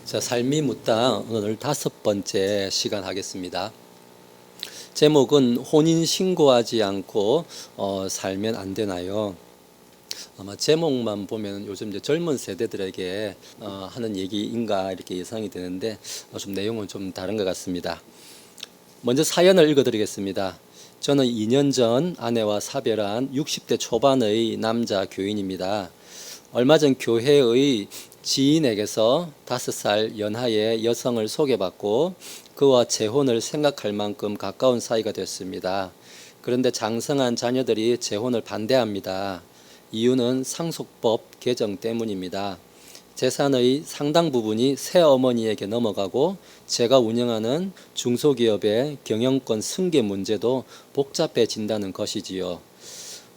자, 삶이 묻다 오늘 5번째 시간 하겠습니다. 제목은 혼인 신고하지 않고 살면 안 되나요? 아마 제목만 보면 요즘 이제 젊은 세대들에게 하는 얘기인가 이렇게 예상이 되는데 좀 내용은 좀 다른 것 같습니다. 먼저 사연을 읽어드리겠습니다. 저는 2년 전 아내와 사별한 60대 초반의 남자 교인입니다. 얼마 전 교회의 지인에게서 5살 연하의 여성을 소개받고 그와 재혼을 생각할 만큼 가까운 사이가 됐습니다. 그런데 장성한 자녀들이 재혼을 반대합니다. 이유는 상속법 개정 때문입니다. 재산의 상당 부분이 새어머니에게 넘어가고 제가 운영하는 중소기업의 경영권 승계 문제도 복잡해진다는 것이지요.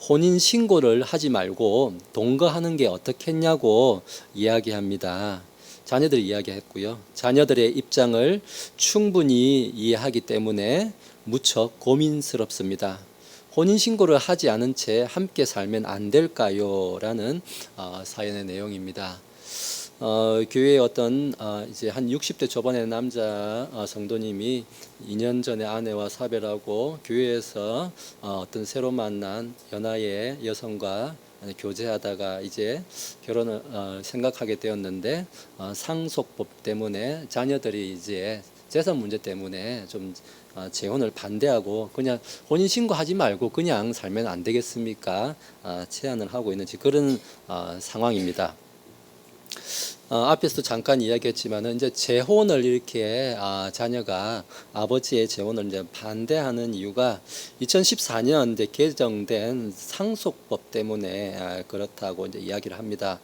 혼인 신고를 하지 말고 동거하는 게 어떻겠냐고 이야기합니다. 자녀들이 이야기했고요. 자녀들의 입장을 충분히 이해하기 때문에 무척 고민스럽습니다. 혼인 신고를 하지 않은 채 함께 살면 안 될까요? 라는 사연의 내용입니다. 교회의 어떤 이제 한 60대 초반의 남자 성도님이 2년 전에 아내와 사별하고 교회에서 어떤 새로 만난 연하의 여성과 교제하다가 이제 결혼을 생각하게 되었는데 상속법 때문에 자녀들이 이제 재산 문제 때문에 좀 재혼을 반대하고 그냥 혼인 신고하지 말고 그냥 살면 안 되겠습니까? 제안을 하고 있는 그런 상황입니다. 앞에서도 잠깐 이야기했지만은 이제 재혼을 이렇게 자녀가 아버지의 재혼을 이제 반대하는 이유가 2014년 이제 개정된 상속법 때문에 그렇다고 이제 이야기를 합니다.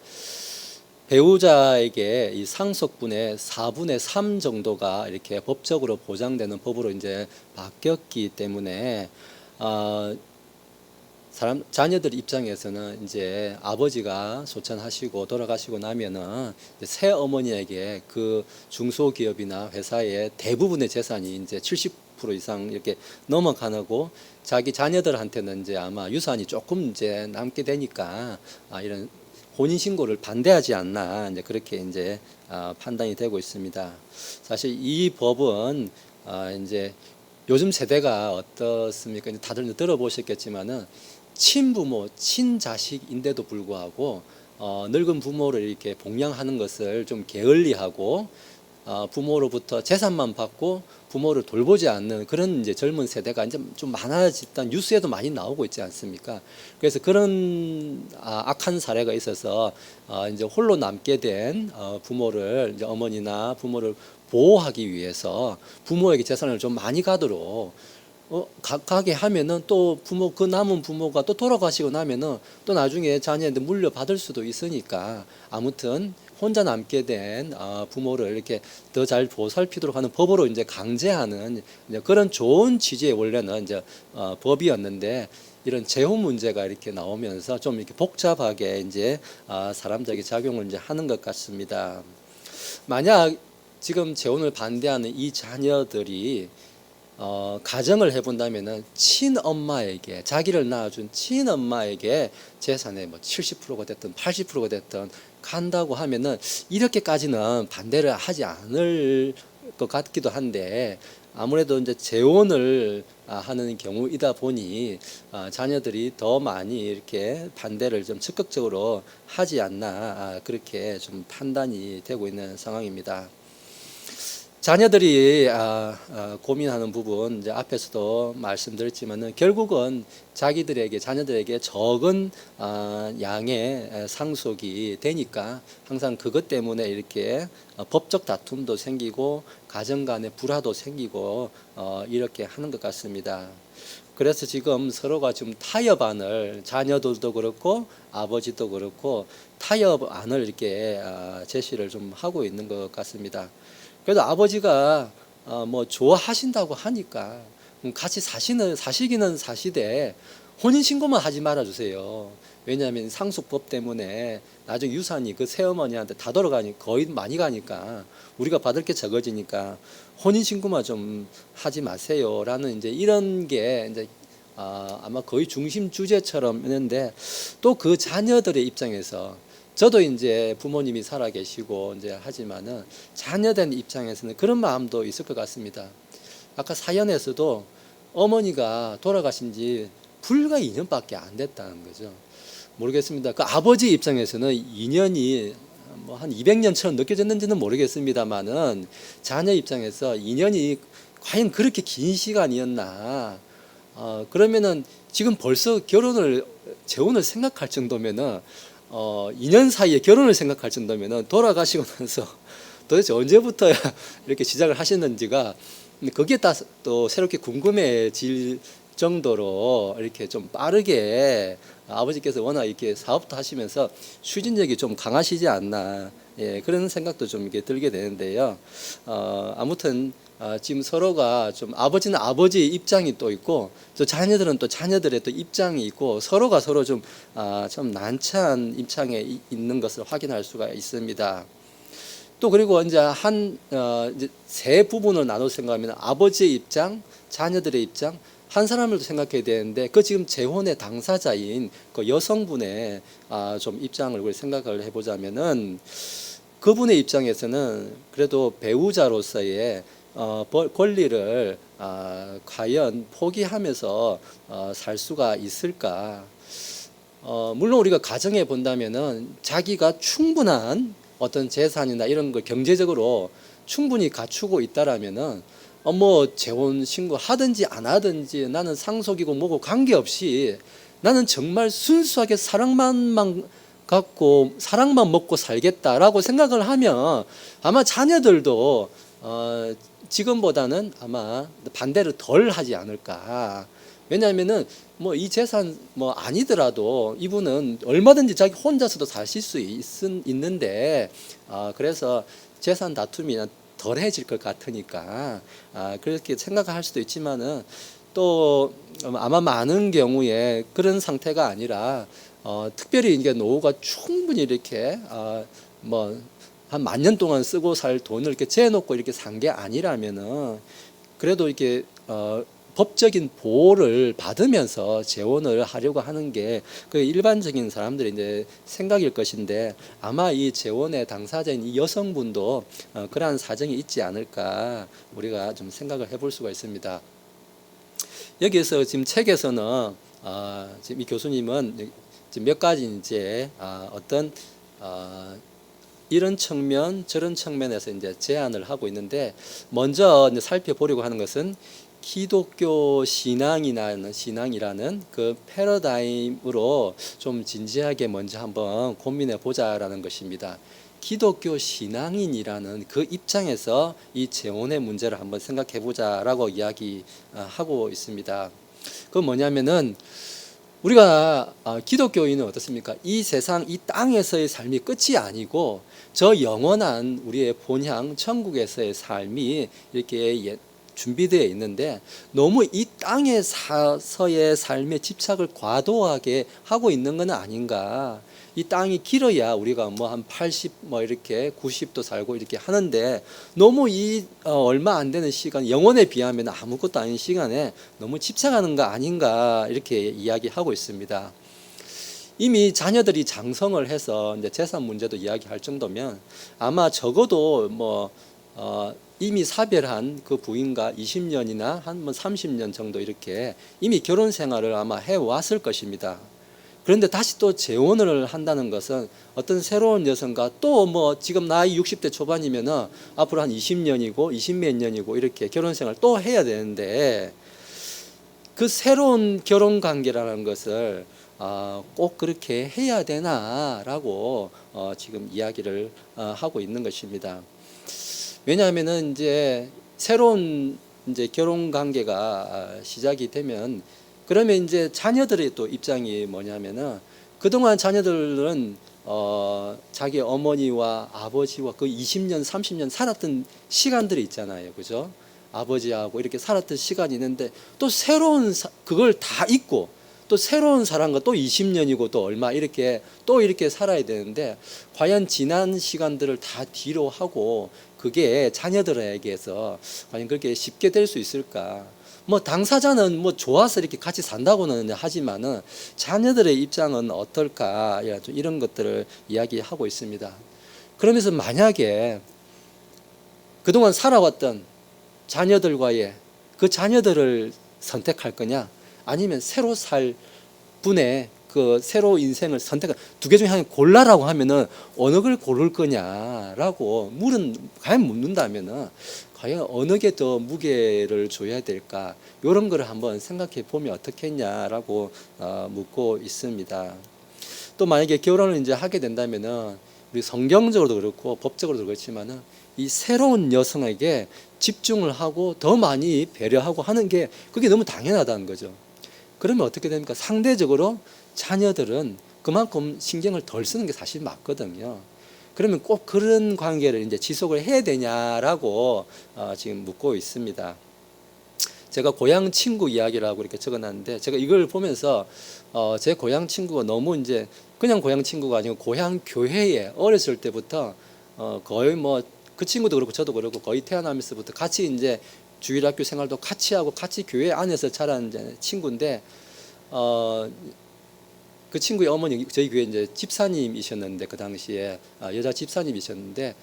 배우자에게 이 상속분의 4분의 3 정도가 이렇게 법적으로 보장되는 법으로 이제 바뀌었기 때문에 자녀들 입장에서는 이제 아버지가 소천하시고 돌아가시고 나면은 새 어머니에게 그 중소기업이나 회사의 대부분의 재산이 이제 70% 이상 이렇게 넘어가고 자기 자녀들한테는 이제 아마 유산이 조금 이제 남게 되니까 이런 혼인 신고를 반대하지 않나 이제 그렇게 이제 판단이 되고 있습니다. 사실 이 법은 이제 요즘 세대가 어떻습니까? 다들 들어보셨겠지만은 친부모, 친자식인데도 불구하고 늙은 부모를 이렇게 봉양하는 것을 좀 게을리하고 부모로부터 재산만 받고 부모를 돌보지 않는 그런 이제 젊은 세대가 이제 좀 많아졌다. 뉴스에도 많이 나오고 있지 않습니까? 그래서 그런 악한 사례가 있어서 이제 홀로 남게 된 부모를 이제 어머니나 부모를 보호하기 위해서 부모에게 재산을 좀 많이 가도록 가게 하면은 또 부모 그 남은 부모가 또 돌아가시고 나면은 또 나중에 자녀한테 물려받을 수도 있으니까 아무튼 혼자 남게 된 부모를 이렇게 더 잘 보살피도록 하는 법으로 이제 강제하는 이제 그런 좋은 취지의 원래는 이제 법이었는데 이런 재혼 문제가 이렇게 나오면서 좀 이렇게 복잡하게 이제 사람들에게 작용을 이제 하는 것 같습니다. 만약 지금 재혼을 반대하는 이 자녀들이 가정을 해본다면은 친엄마에게 자기를 낳아준 친엄마에게 재산의 뭐 70%가 됐든 80%가 됐든 간다고 하면은 이렇게까지는 반대를 하지 않을 것 같기도 한데 아무래도 이제 재혼을 하는 경우이다 보니 자녀들이 더 많이 이렇게 반대를 좀 적극적으로 하지 않나 그렇게 좀 판단이 되고 있는 상황입니다. 자녀들이 고민하는 부분 이제 앞에서도 말씀드렸지만은 결국은 자녀들에게 적은 양의 상속이 되니까 항상 그것 때문에 이렇게 법적 다툼도 생기고 가정 간의 불화도 생기고 이렇게 하는 것 같습니다. 그래서 지금 서로가 지금 타협안을 자녀들도 그렇고 아버지도 그렇고 타협안을 이렇게 제시를 좀 하고 있는 것 같습니다. 그래도 아버지가 뭐 좋아하신다고 하니까 같이 사시기는 사시되 혼인신고만 하지 말아주세요. 왜냐하면 상속법 때문에 나중에 유산이 그 새어머니한테 다 돌아가니 거의 많이 가니까 우리가 받을 게 적어지니까 혼인신고만 좀 하지 마세요라는 이제 이런 게 이제 아마 거의 중심 주제처럼 있는데 또 그 자녀들의 입장에서 저도 이제 부모님이 살아 계시고 이제 하지만은 자녀된 입장에서는 그런 마음도 있을 것 같습니다. 아까 사연에서도 어머니가 돌아가신 지 불과 2년밖에 안 됐다는 거죠. 모르겠습니다. 그 아버지 입장에서는 2년이 뭐 한 200년처럼 느껴졌는지는 모르겠습니다만은 자녀 입장에서 2년이 과연 그렇게 긴 시간이었나? 그러면은 지금 벌써 재혼을 생각할 정도면은 2년 사이에 결혼을 생각할 정도면은 돌아가시고 나서 도대체 언제부터 이렇게 시작을 하셨는지가 그게 또 새롭게 궁금해질 정도로 이렇게 좀 빠르게 아버지께서 워낙 이렇게 사업도 하시면서 추진력이 좀 강하시지 않나, 예, 그런 생각도 좀 이렇게 들게 되는데요. 아무튼 지금 서로가 좀 아버지는 아버지의 입장이 또 있고 또 자녀들은 또 자녀들의 또 입장이 있고 서로가 서로 좀 난처한 입장에 있는 것을 확인할 수가 있습니다. 또 그리고 이제 세 부분을 나눠 생각하면 아버지의 입장, 자녀들의 입장, 한 사람을 생각해야 되는데 그 지금 재혼의 당사자인 그 여성분의 좀 입장을 우리 생각을 해보자면은 그분의 입장에서는 그래도 배우자로서의 권리를 과연 포기하면서 살 수가 있을까? 물론 우리가 가정해 본다면은 자기가 충분한 어떤 재산이나 이런 걸 경제적으로 충분히 갖추고 있다라면은 뭐 재혼 신고 하든지 안 하든지 나는 상속이고 뭐고 관계없이 나는 정말 순수하게 사랑만 갖고 사랑만 먹고 살겠다라고 생각을 하면 아마 자녀들도 지금보다는 아마 반대를 덜 하지 않을까. 왜냐하면은 뭐 이 재산 뭐 아니더라도 이분은 얼마든지 자기 혼자서도 사실 수 있는데 그래서 재산 다툼이 덜해질 것 같으니까 그렇게 생각할 수도 있지만은 또 아마 많은 경우에 그런 상태가 아니라 특별히 이게 노후가 충분히 이렇게 뭐 한 10,000년 동안 쓰고 살 돈을 이렇게 재놓고 이렇게 산 게 아니라면은 그래도 이렇게 법적인 보호를 받으면서 재혼을 하려고 하는 게 그 일반적인 사람들의 이제 생각일 것인데 아마 이 재혼의 당사자인 이 여성분도 그러한 사정이 있지 않을까 우리가 좀 생각을 해볼 수가 있습니다. 여기에서 지금 책에서는 지금 이 교수님은 지금 몇 가지 이제 어떤 이런 측면 저런 측면에서 이제 제안을 하고 있는데 먼저 이제 살펴보려고 하는 것은 기독교 신앙이라는 그 패러다임으로 좀 진지하게 먼저 한번 고민해 보자라는 것입니다. 기독교 신앙인이라는 그 입장에서 이 재혼의 문제를 한번 생각해 보자라고 이야기하고 있습니다. 그 뭐냐면은 우리가 기독교인은 어떻습니까? 이 세상 이 땅에서의 삶이 끝이 아니고 저 영원한 우리의 본향 천국에서의 삶이 이렇게 준비되어 있는데 너무 이 땅에서의 삶에 집착을 과도하게 하고 있는 건 아닌가. 이 땅이 길어야 우리가 뭐 한 80 뭐 이렇게 90도 살고 이렇게 하는데 너무 얼마 안 되는 시간 영원에 비하면 아무것도 아닌 시간에 너무 집착하는 거 아닌가 이렇게 이야기하고 있습니다. 이미 자녀들이 장성을 해서 이제 재산 문제도 이야기할 정도면 아마 적어도 이미 사별한 그 부인과 20년이나 한 30년 정도 이렇게 이미 결혼 생활을 아마 해왔을 것입니다. 그런데 다시 또 재혼을 한다는 것은 어떤 새로운 여성과 또 지금 나이 60대 초반이면은 앞으로 한 20년이고 20몇 년이고 이렇게 결혼 생활 또 해야 되는데 그 새로운 결혼 관계라는 것을 꼭 그렇게 해야 되나라고 지금 이야기를 하고 있는 것입니다. 왜냐하면은 이제 새로운 이제 결혼 관계가 시작이 되면 그러면 이제 자녀들의 또 입장이 뭐냐면은 그동안 자녀들은 자기 어머니와 아버지와 그 20년, 30년 살았던 시간들이 있잖아요. 그죠? 아버지하고 이렇게 살았던 시간이 있는데 또 새로운 그걸 다 잊고 또 새로운 사람과 또 20년이고 또 얼마 이렇게 또 이렇게 살아야 되는데 과연 지난 시간들을 다 뒤로 하고 그게 자녀들에게서 과연 그렇게 쉽게 될 수 있을까? 뭐 당사자는 뭐 좋아서 이렇게 같이 산다고는 하지만은 자녀들의 입장은 어떨까, 이런 것들을 이야기하고 있습니다. 그러면서 만약에 그동안 살아왔던 자녀들과의 그 자녀들을 선택할 거냐, 아니면 새로 살 분의 그 새로 인생을 선택할, 두 개 중에 하나 골라라고 하면은 어느 걸 고를 거냐라고 과연 묻는다면은 과연 어느 게 더 무게를 줘야 될까, 이런 거를 한번 생각해 보면 어떻겠냐라고 묻고 있습니다. 또 만약에 결혼을 이제 하게 된다면은 우리 성경적으로도 그렇고 법적으로도 그렇지만은 이 새로운 여성에게 집중을 하고 더 많이 배려하고 하는 게 그게 너무 당연하다는 거죠. 그러면 어떻게 됩니까? 상대적으로 자녀들은 그만큼 신경을 덜 쓰는 게 사실 맞거든요. 그러면 꼭 그런 관계를 이제 지속을 해야 되냐라고 지금 묻고 있습니다. 제가 고향 친구 이야기라고 이렇게 적어놨는데, 제가 이걸 보면서 제 고향 친구가 너무 이제 그냥 고향 친구가 아니고 고향 교회에 어렸을 때부터 거의 뭐 그 친구도 그렇고 저도 그렇고 거의 태어나면서부터 같이 이제 주일학교 생활도 같이 하고 같이 교회 안에서 자란 이제 친구인데, 그 친구의 어머니 저희 교회 이제 집사님이셨는데, 그 당시에 여자 집사님이셨는데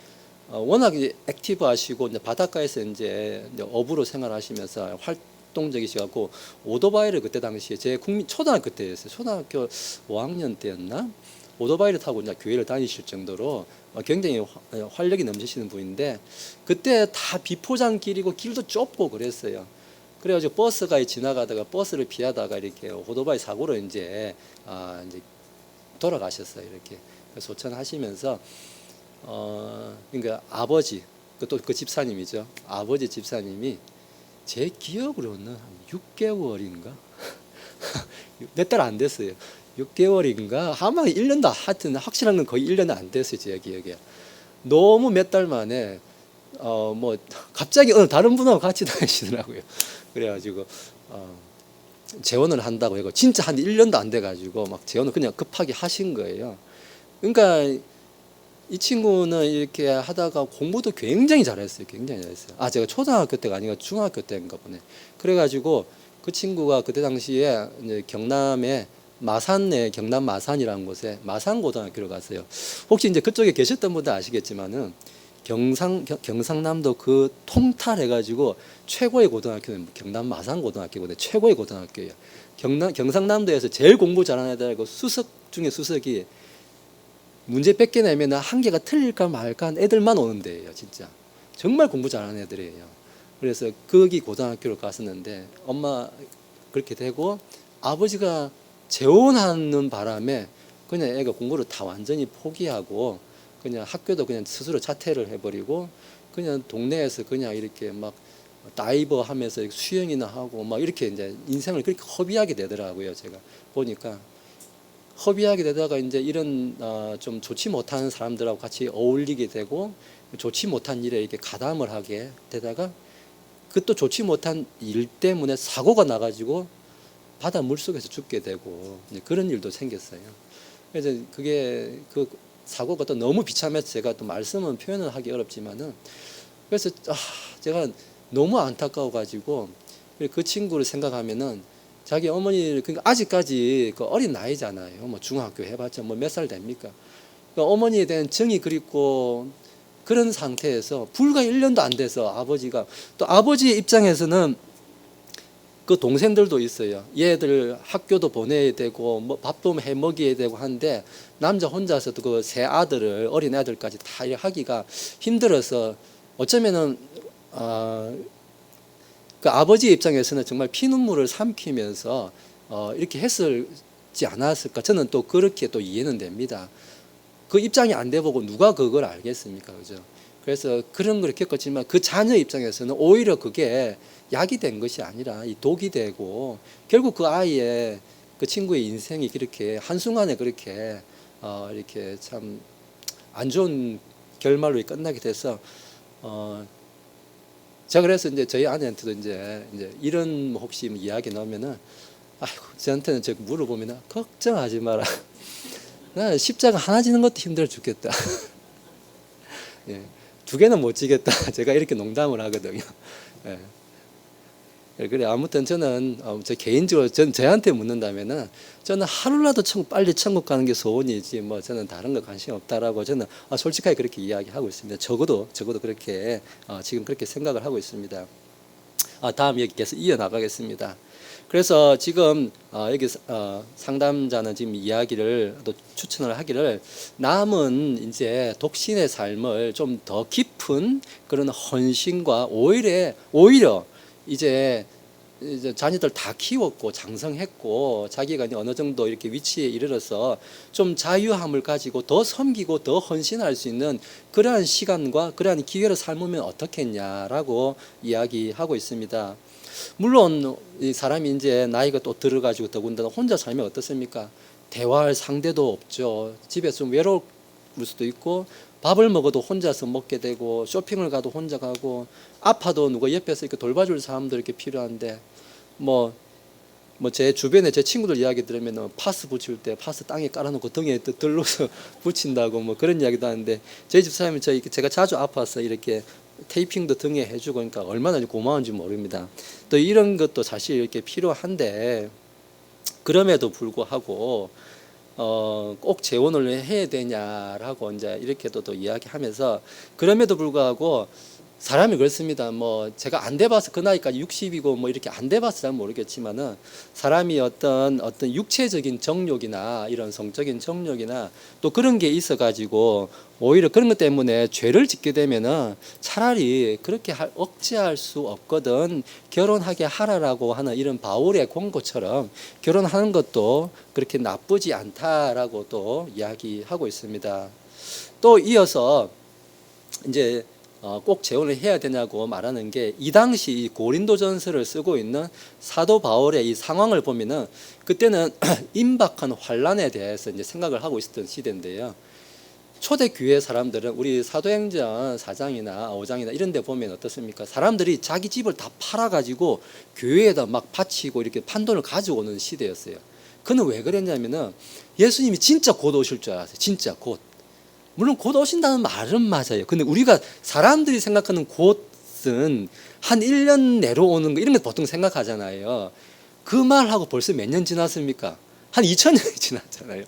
워낙 액티브하시고 이제 바닷가에서 이제 어부로 생활하시면서 활동적이셔갖고 오토바이를 그때 당시에 제 초등학교 때였어요. 초등학교 5학년 때였나? 오토바이를 타고 이제 교회를 다니실 정도로 굉장히 활력이 넘치시는 분인데, 그때 다 비포장길이고 길도 좁고 그랬어요. 그래가지고 버스가 지나가다가 버스를 피하다가 이렇게 오토바이 사고로 이제 돌아가셨어요. 이렇게 소천하시면서 그러니까 아버지, 또 그 집사님이죠. 아버지 집사님이 제 기억으로는 한 6개월인가 몇 달 안 됐어요. 6개월인가 아마 1년도 하여튼 확실한 건 거의 1년은 안 됐어요. 제 기억에 너무 몇 달 만에 뭐 갑자기 다른 분하고 같이 다니시더라고요. 그래가지고 재혼을 한다고 해고 진짜 한 1년도 안 돼가지고 막 재혼을 그냥 급하게 하신 거예요. 그러니까 이 친구는 이렇게 하다가 공부도 굉장히 잘했어요. 굉장히 잘했어요. 제가 초등학교 때가 아니라 중학교 때인가 보네. 그래가지고 그 친구가 그때 당시에 이제 경남에 마산에 경남 마산이라는 곳에 마산고등학교를 갔어요. 혹시 이제 그쪽에 계셨던 분들 아시겠지만은 경상남도 그 통탈해가지고 최고의 고등학교는 경남 마산고등학교거든요. 최고의 고등학교예요. 경상남도에서 제일 공부 잘하는 애들하고 수석 중에 수석이 문제 뺏겨내면 한 개가 틀릴까 말까 한 애들만 오는 데예요. 진짜 정말 공부 잘하는 애들이에요. 그래서 거기 고등학교를 갔었는데 엄마 그렇게 되고 아버지가 재혼하는 바람에 그냥 애가 공부를 다 완전히 포기하고 그냥 학교도 그냥 스스로 자퇴를 해버리고 그냥 동네에서 그냥 이렇게 막 다이버 하면서 수영이나 하고 막 이렇게 이제 인생을 그렇게 허비하게 되더라고요. 제가 보니까 허비하게 되다가 이제 이런 좀 좋지 못한 사람들하고 같이 어울리게 되고 좋지 못한 일에 이렇게 가담을 하게 되다가 그 또 좋지 못한 일 때문에 사고가 나가지고 바다 물속에서 죽게 되고 그런 일도 생겼어요. 그래서 그게 그 사고가 또 너무 비참해서 제가 또 말씀은 표현을 하기 어렵지만은 그래서 제가 너무 안타까워 가지고 그 친구를 생각하면은 자기 어머니를 그러니까 아직까지 그 어린 나이잖아요. 뭐 중학교 해봤자 뭐 몇 살 됩니까? 그러니까 어머니에 대한 정이 그립고 그런 상태에서 불과 1년도 안 돼서 아버지가 또 아버지의 입장에서는 그 동생들도 있어요. 얘들 학교도 보내야 되고 뭐 밥도 해 먹여야 되고 한데 남자 혼자서도 그 세 아들을 어린 애들까지 다 하기가 힘들어서 어쩌면은 그 아버지의 입장에서는 정말 피눈물을 삼키면서 이렇게 했을지 않았을까 저는 또 그렇게 또 이해는 됩니다. 그 입장이 안 돼 보고 누가 그걸 알겠습니까, 그죠? 그래서 그런 걸 겪었지만 그 자녀 입장에서는 오히려 그게 약이 된 것이 아니라 이 독이 되고 결국 그 아이의 그 친구의 인생이 그렇게 한순간에 그렇게 이렇게 참 안 좋은 결말로 끝나게 돼서 제가 그래서 이제 저희 아내한테도 이제 이런 혹시 이야기 나오면은 아이고 저한테는 저 물어보면은 걱정하지 마라. 나 십자가 하나 지는 것도 힘들어 죽겠다. 예, 2개는 못 지겠다. 제가 이렇게 농담을 하거든요. 예. 그래 아무튼 저는 저 개인적으로 저한테 묻는다면은 저는 하루라도 빨리 천국 가는 게 소원이지 뭐 저는 다른 거 관심 없다라고 저는 솔직하게 그렇게 이야기하고 있습니다. 적어도 그렇게 지금 그렇게 생각을 하고 있습니다. 다음 얘기 계속 이어나가겠습니다. 그래서 지금 여기 상담자는 지금 이야기를 또 추천을 하기를 남은 이제 독신의 삶을 좀 더 깊은 그런 헌신과 오히려 이제 자녀들 다 키웠고 장성했고 자기가 이제 어느 정도 이렇게 위치에 이르러서 좀 자유함을 가지고 더 섬기고 더 헌신할 수 있는 그러한 시간과 그러한 기회를 삶으면 어떻겠냐라고 이야기하고 있습니다. 물론 이 사람이 이제 나이가 또 들어가지고 더군다나 혼자 살면 어떻습니까? 대화할 상대도 없죠. 집에서 좀 외로울 수도 있고 밥을 먹어도 혼자서 먹게 되고 쇼핑을 가도 혼자 가고 아파도 누가 옆에서 이렇게 돌봐줄 사람도 이렇게 필요한데 뭐 제 주변에 제 친구들 이야기 들으면 파스 붙일 때 파스 땅에 깔아놓고 등에 들러서 붙인다고 뭐 그런 이야기도 하는데 저희 집사람이 제가 자주 아파서 이렇게 테이핑도 등에 해주고 그러니까 얼마나 고마운지 모릅니다. 또 이런 것도 사실 이렇게 필요한데 그럼에도 불구하고 꼭 재혼을 해야 되냐라고 이제 이렇게도 또 이야기하면서 그럼에도 불구하고 사람이 그렇습니다. 뭐 제가 안 돼봐서 그 나이까지 60이고 뭐 이렇게 안 돼봐서 잘 모르겠지만은 사람이 어떤 육체적인 정욕이나 이런 성적인 정욕이나 또 그런 게 있어가지고 오히려 그런 것 때문에 죄를 짓게 되면은 차라리 그렇게 억제할 수 없거든 결혼하게 하라라고 하는 이런 바울의 권고처럼 결혼하는 것도 그렇게 나쁘지 않다라고 또 이야기하고 있습니다. 또 이어서 이제 꼭 재혼을 해야 되냐고 말하는 게 이 당시 이 고린도전서를 쓰고 있는 사도 바울의 이 상황을 보면은 그때는 임박한 환란에 대해서 이제 생각을 하고 있었던 시대인데요. 초대 교회 사람들은 우리 사도행전 4장이나 5장이나 이런 데 보면 어떻습니까? 사람들이 자기 집을 다 팔아가지고 교회에다 막 바치고 이렇게 판돈을 가져오는 시대였어요. 그는 왜 그랬냐면은 예수님이 진짜 곧 오실 줄 알았어요. 진짜 곧. 물론 곧 오신다는 말은 맞아요. 근데 우리가 사람들이 생각하는 곧은 한 1년 내로 오는 거 이런 거 보통 생각하잖아요. 그 말하고 벌써 몇 년 지났습니까? 한 2000년이 지났잖아요.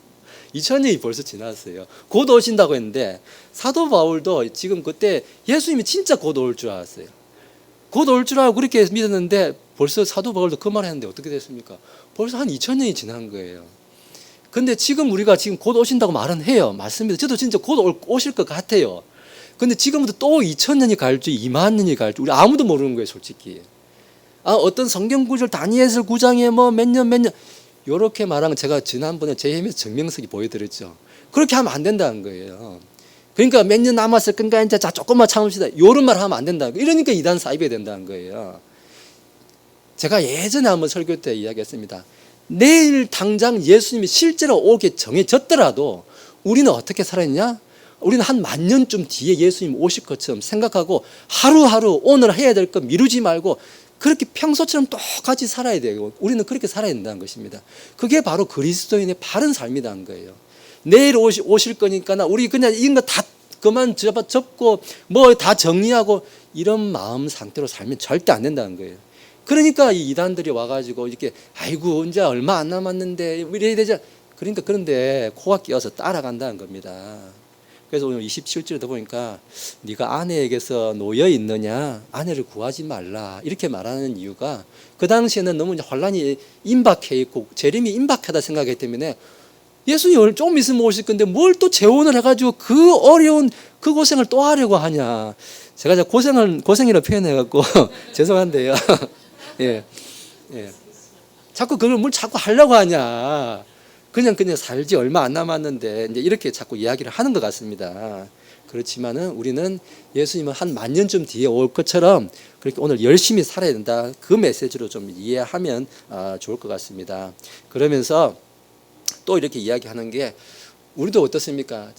2000년이 벌써 지났어요. 곧 오신다고 했는데 사도 바울도 지금 그때 예수님이 진짜 곧 올 줄 알았어요. 곧 올 줄 알고 그렇게 믿었는데 벌써 사도 바울도 그 말 했는데 어떻게 됐습니까? 벌써 한 2000년이 지난 거예요. 근데 지금 우리가 지금 곧 오신다고 말은 해요. 맞습니다. 저도 진짜 곧 오실 것 같아요. 근데 지금부터 또 2000년이 갈지 2만 년이 갈지 우리 아무도 모르는 거예요, 솔직히. 어떤 성경 구절 다니엘서 9장에 뭐 몇 년 요렇게 말하는 제가 지난번에 제 힘에서 증명석이 보여드렸죠. 그렇게 하면 안 된다는 거예요. 그러니까 몇 년 남았을 건가 이제 자 조금만 참읍시다. 요런 말 하면 안 된다는 거예요. 이러니까 이단 사입해야 된다는 거예요. 제가 예전에 한번 설교 때 이야기했습니다. 내일 당장 예수님이 실제로 오게 정해졌더라도 우리는 어떻게 살았냐? 우리는 한 10,000년쯤 뒤에 예수님 오실 것처럼 생각하고 하루하루 오늘 해야 될 거 미루지 말고 그렇게 평소처럼 똑같이 살아야 되고 우리는 그렇게 살아야 된다는 것입니다. 그게 바로 그리스도인의 바른 삶이라는 거예요. 내일 오실 거니까 우리 그냥 이런 거 다 그만 접고 뭐 다 정리하고 이런 마음 상태로 살면 절대 안 된다는 거예요. 그러니까 이 이단들이 와가지고 이렇게 아이고 이제 얼마 안 남았는데 이래야 되죠. 그러니까 그런데 코가 끼어서 따라간다는 겁니다. 그래서 오늘 27절에 보니까 네가 아내에게서 놓여 있느냐 아내를 구하지 말라 이렇게 말하는 이유가 그 당시에는 너무 혼란이 임박해 있고 재림이 임박하다 생각했기 때문에 예수님이 좀 있으면 오실 건데 뭘 또 재혼을 해가지고 그 어려운 그 고생을 또 하려고 하냐. 제가 고생이라고 표현해갖고 죄송한데요. 예. 자꾸 그걸 뭘 자꾸 하려고 하냐. 그냥 살지 얼마 안 남았는데 이제 이렇게 자꾸 이야기를 하는 것 같습니다. 그렇지만은 우리는 예수님은 한 10,000년쯤 뒤에 올 것처럼 그렇게 오늘 열심히 살아야 된다. 그 메시지로 좀 이해하면 좋을 것 같습니다. 그러면서 또 이렇게 이야기하는 게 우리도 어떻습니까?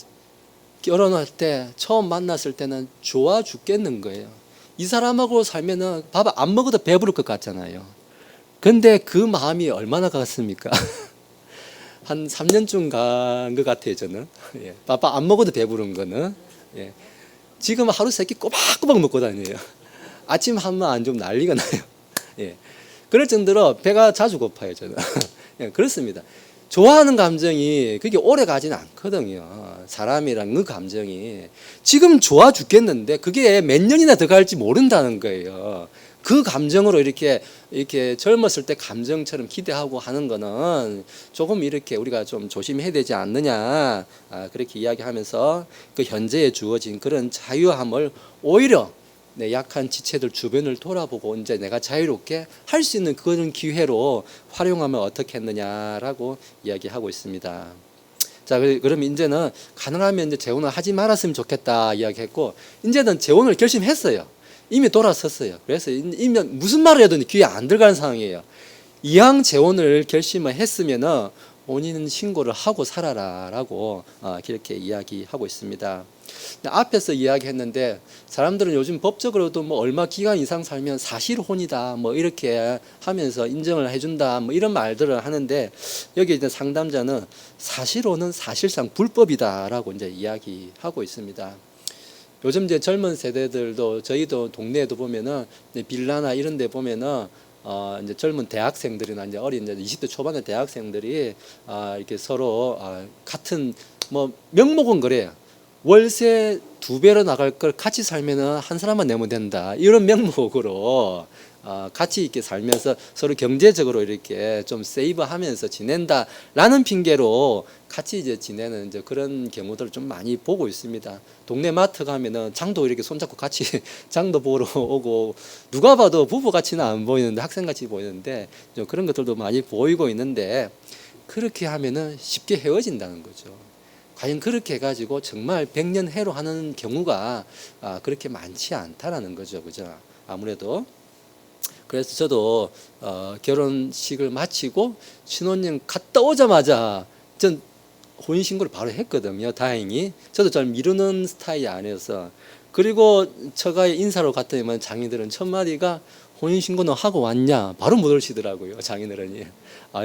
결혼할 때 처음 만났을 때는 좋아 죽겠는 거예요. 이 사람하고 살면은 밥 안 먹어도 배부를 것 같잖아요. 근데 그 마음이 얼마나 갔습니까? 한 3년쯤 간 것 같아요, 저는. 예. 밥 안 먹어도 배부른 거는. 예. 지금 하루 세끼 꼬박꼬박 먹고 다녀요. 아침 한번 안 좀 난리가 나요. 예. 그럴 정도로 배가 자주 고파요, 저는. 예, 그렇습니다. 좋아하는 감정이 그게 오래 가지는 않거든요. 사람이란 그 감정이. 지금 좋아 죽겠는데 그게 몇 년이나 더 갈지 모른다는 거예요. 그 감정으로 이렇게 젊었을 때 감정처럼 기대하고 하는 거는 조금 이렇게 우리가 좀 조심해야 되지 않느냐. 그렇게 이야기하면서 그 현재에 주어진 그런 자유함을 오히려 내 약한 지체들 주변을 돌아보고 이제 내가 자유롭게 할 수 있는 그런 기회로 활용하면 어떻겠느냐라고 이야기하고 있습니다. 자, 그럼 이제는 가능하면 이제 재혼을 하지 말았으면 좋겠다 이야기했고, 이제는 재혼을 결심했어요. 이미 돌아섰어요. 그래서 이미 무슨 말을 해도 귀에 안 들어가는 상황이에요. 이왕 재혼을 결심을 했으면은 혼인 신고를 하고 살아라라고 그렇게 이야기하고 있습니다. 앞에서 이야기했는데 사람들은 요즘 법적으로도 뭐 얼마 기간 이상 살면 사실혼이다 뭐 이렇게 하면서 인정을 해준다 뭐 이런 말들을 하는데, 여기 이제 상담자는 사실혼은 사실상 불법이다라고 이제 이야기하고 있습니다. 요즘 이제 젊은 세대들도 저희도 동네에도 보면은 빌라나 이런 데 보면은 이제 젊은 대학생들이나 이제 어린 이제 20대 초반의 대학생들이 이렇게 서로 같은 뭐 명목은 그래요. 월세 2배로 나갈 걸 같이 살면은 한 사람만 내면 된다. 이런 명목으로 같이 이렇게 살면서 서로 경제적으로 이렇게 좀 세이브하면서 지낸다라는 핑계로 같이 이제 지내는 이제 그런 경우들을 좀 많이 보고 있습니다. 동네 마트 가면은 장도 이렇게 손잡고 같이 장도 보러 오고, 누가 봐도 부부 같이는 안 보이는데 학생 같이 보이는데 좀 그런 것들도 많이 보이고 있는데, 그렇게 하면은 쉽게 헤어진다는 거죠. 과연 그렇게 해가지고 정말 백년해로 하는 경우가 그렇게 많지 않다라는 거죠, 그죠? 아무래도. 그래서 저도 결혼식을 마치고 신혼여행 갔다 오자마자 전 혼인신고를 바로 했거든요. 다행히. 저도 잘 미루는 스타일이 아니어서. 그리고 처가에 인사로 갔더니만 장인들은 첫 마디가 혼인신고는 하고 왔냐? 바로 묻으시더라고요, 장인어른이.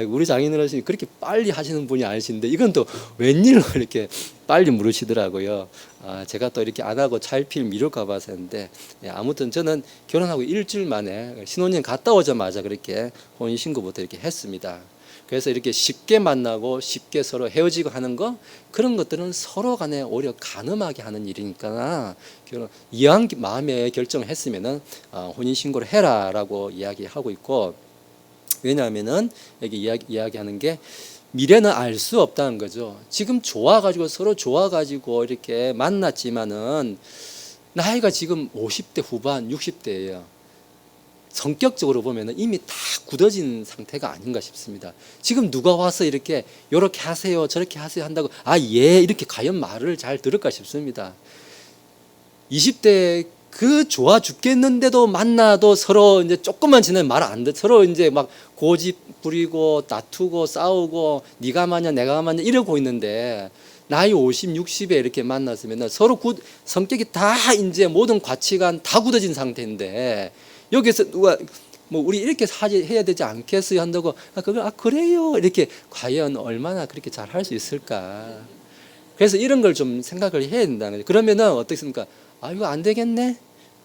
우리 장인어른이 그렇게 빨리 하시는 분이 아니신데 이건 또 웬일로 이렇게 빨리 물으시더라고요. 제가 또 이렇게 안 하고 차일피일 미룰까 봐서 했는데, 아무튼 저는 결혼하고 일주일 만에 신혼여행 갔다 오자마자 그렇게 혼인신고부터 이렇게 했습니다. 그래서 이렇게 쉽게 만나고 쉽게 서로 헤어지고 하는 거, 그런 것들은 서로 간에 오히려 가늠하게 하는 일이니까 이왕 마음에 결정을 했으면은 혼인신고를 해라라고 이야기하고 있고, 왜냐하면은 여기 이야기하는 게 미래는 알 수 없다는 거죠. 지금 좋아가지고 서로 좋아가지고 이렇게 만났지만은 나이가 지금 50대 후반, 60대예요. 성격적으로 보면은 이미 다 굳어진 상태가 아닌가 싶습니다. 지금 누가 와서 이렇게 하세요, 저렇게 하세요 한다고 예 이렇게 과연 말을 잘 들을까 싶습니다. 20대 그 좋아 죽겠는데도 만나도 서로 이제 조금만 지나면 말 안 듣, 서로 이제 막 고집 부리고 다투고 싸우고 네가 맞냐 내가 맞냐 이러고 있는데, 나이 50, 60에 이렇게 만났으면 서로 성격이 다 이제 모든 가치관 다 굳어진 상태인데, 여기서 누가 뭐 우리 이렇게 해야 되지 않겠어요 한다고 그래요 이렇게 과연 얼마나 그렇게 잘 할 수 있을까. 그래서 이런 걸 좀 생각을 해야 된다는 거죠. 그러면은 어떻습니까? 이거 안 되겠네.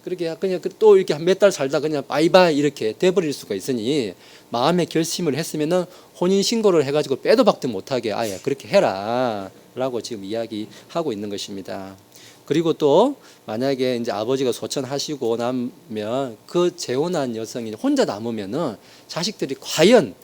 그렇게 그냥 또 이렇게 몇 달 살다 그냥 바이바이 이렇게 돼버릴 수가 있으니, 마음의 결심을 했으면은 혼인 신고를 해가지고 빼도 박도 못하게 그렇게 해라라고 지금 이야기하고 있는 것입니다. 그리고 또 만약에 이제 아버지가 소천하시고 나면 그 재혼한 여성이 혼자 남으면은 자식들이 과연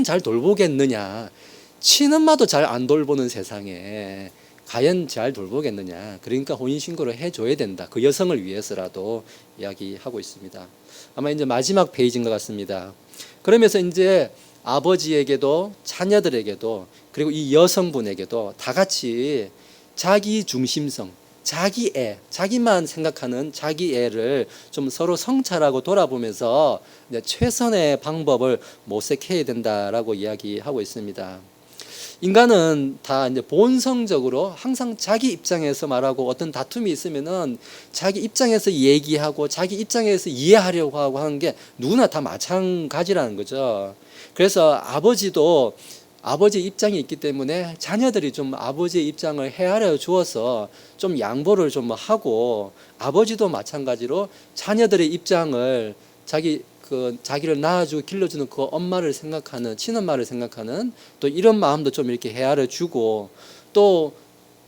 잘 돌보겠느냐, 친엄마도 잘 안 돌보는 세상에 과연 잘 돌보겠느냐. 그러니까 혼인신고를 해줘야 된다. 그 여성을 위해서라도 이야기하고 있습니다. 아마 이제 마지막 페이지인 것 같습니다. 그러면서 이제 아버지에게도 자녀들에게도 그리고 이 여성분에게도 다 같이 자기 중심성, 자기 애, 자기만 생각하는 자기 애를 좀 서로 성찰하고 돌아보면서 이제 최선의 방법을 모색해야 된다라고 이야기하고 있습니다. 인간은 다 이제 본성적으로 항상 자기 입장에서 말하고, 어떤 다툼이 있으면은 자기 입장에서 얘기하고 자기 입장에서 이해하려고 하고 하는 게 누구나 다 마찬가지라는 거죠. 그래서 아버지도 아버지의 입장이 있기 때문에 자녀들이 좀 아버지의 입장을 헤아려 주어서 좀 양보를 좀 하고, 아버지도 마찬가지로 자녀들의 입장을 자기 그 자기를 낳아주고 길러주는 그 엄마를 생각하는, 친엄마를 생각하는 또 이런 마음도 좀 이렇게 헤아려 주고, 또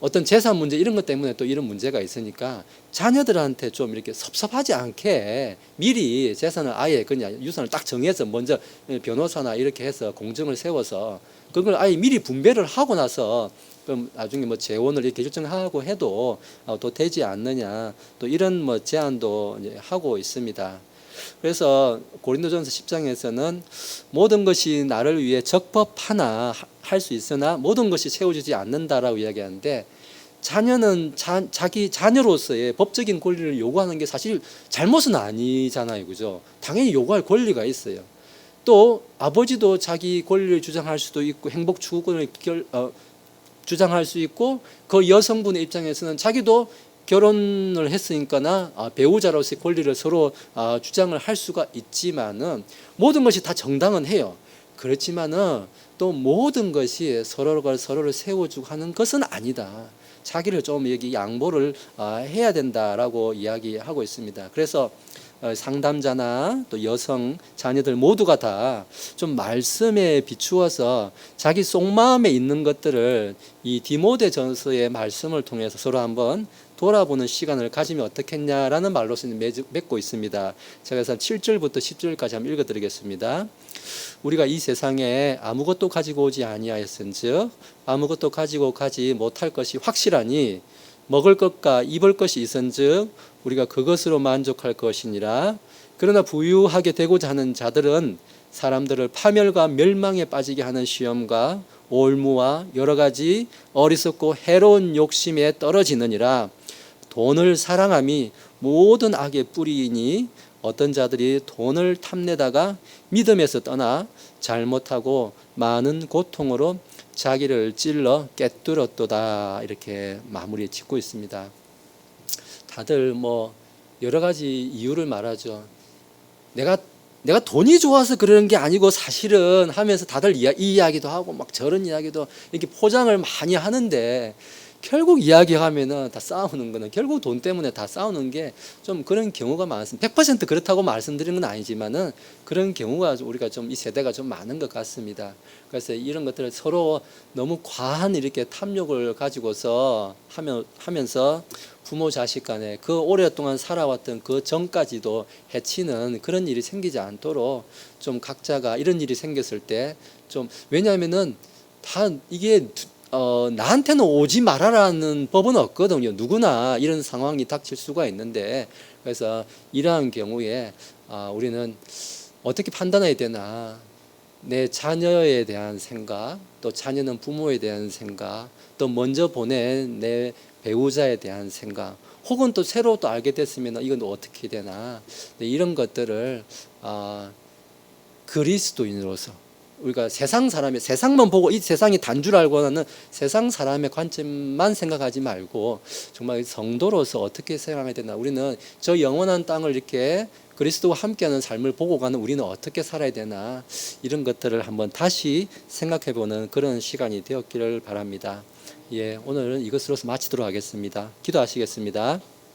어떤 재산 문제 이런 것 때문에 또 이런 문제가 있으니까 자녀들한테 좀 이렇게 섭섭하지 않게 미리 재산을 아예 그냥 유산을 딱 정해서 먼저 변호사나 이렇게 해서 공정을 세워서 그걸 아예 미리 분배를 하고 나서 그럼 나중에 뭐 재원을 이렇게 결정하고 해도 또 되지 않느냐, 또 이런 뭐 제안도 이제 하고 있습니다. 그래서 고린도전서 10장에서는 모든 것이 나를 위해 적법하나 할 수 있으나 모든 것이 채워지지 않는다라고 이야기하는데, 자녀는 자기 자녀로서의 법적인 권리를 요구하는 게 사실 잘못은 아니잖아요, 그죠? 당연히 요구할 권리가 있어요. 또 아버지도 자기 권리를 주장할 수도 있고 행복 추구권을 주장할 수 있고, 그 여성분의 입장에서는 자기도 결혼을 했으니까나 배우자로서의 권리를 서로 주장을 할 수가 있지만은 모든 것이 다 정당은 해요. 그렇지만은 또 모든 것이 서로가 서로를 세워주고 하는 것은 아니다. 자기를 좀 여기 양보를 해야 된다라고 이야기하고 있습니다. 그래서 상담자나 또 여성 자녀들 모두가 다 좀 말씀에 비추어서 자기 속마음에 있는 것들을 이 디모데전서의 말씀을 통해서 서로 한번 돌아보는 시간을 가지면 어떻겠냐라는 말로서 맺고 있습니다. 제가 그래서 7절부터 10절까지 한번 읽어드리겠습니다. 우리가 이 세상에 아무것도 가지고 오지 아니하였은즉 아무것도 가지고 가지 못할 것이 확실하니 먹을 것과 입을 것이 있은즉 우리가 그것으로 만족할 것이니라. 그러나 부유하게 되고자 하는 자들은 사람들을 파멸과 멸망에 빠지게 하는 시험과 올무와 여러 가지 어리석고 해로운 욕심에 떨어지느니라. 돈을 사랑함이 모든 악의 뿌리이니 어떤 자들이 돈을 탐내다가 믿음에서 떠나 잘못하고 많은 고통으로 자기를 찔러 꿰뚫었도다. 이렇게 마무리 짓고 있습니다. 다들 뭐 여러 가지 이유를 말하죠. 내가 돈이 좋아서 그러는 게 아니고 사실은 하면서 다들 이 이야기도 하고 막 저런 이야기도 이렇게 포장을 많이 하는데, 결국 이야기하면은 다 싸우는 거는 결국 돈 때문에 다 싸우는 게 좀 그런 경우가 많습니다. 100% 그렇다고 말씀드리는 건 아니지만은 그런 경우가 우리가 좀 이 세대가 좀 많은 것 같습니다. 그래서 이런 것들을 서로 너무 과한 이렇게 탐욕을 가지고서 하면서 부모 자식 간에 그 오랫동안 살아왔던 그 전까지도 해치는 그런 일이 생기지 않도록 좀 각자가 이런 일이 생겼을 때 좀, 왜냐하면은 다 이게 나한테는 오지 말아라는 법은 없거든요. 누구나 이런 상황이 닥칠 수가 있는데, 그래서 이러한 경우에 우리는 어떻게 판단해야 되나, 내 자녀에 대한 생각, 또 자녀는 부모에 대한 생각, 또 먼저 보낸 내 배우자에 대한 생각, 혹은 또 새로 또 알게 됐으면 이건 어떻게 되나, 이런 것들을 그리스도인으로서 우리가 세상 사람의, 세상만 보고 이 세상이 단 줄 알고 하는 세상 사람의 관점만 생각하지 말고 정말 성도로서 어떻게 생각해야 되나, 우리는 저 영원한 땅을 이렇게 그리스도와 함께하는 삶을 보고 가는 우리는 어떻게 살아야 되나, 이런 것들을 한번 다시 생각해보는 그런 시간이 되었기를 바랍니다. 예, 오늘은 이것으로서 마치도록 하겠습니다. 기도하시겠습니다.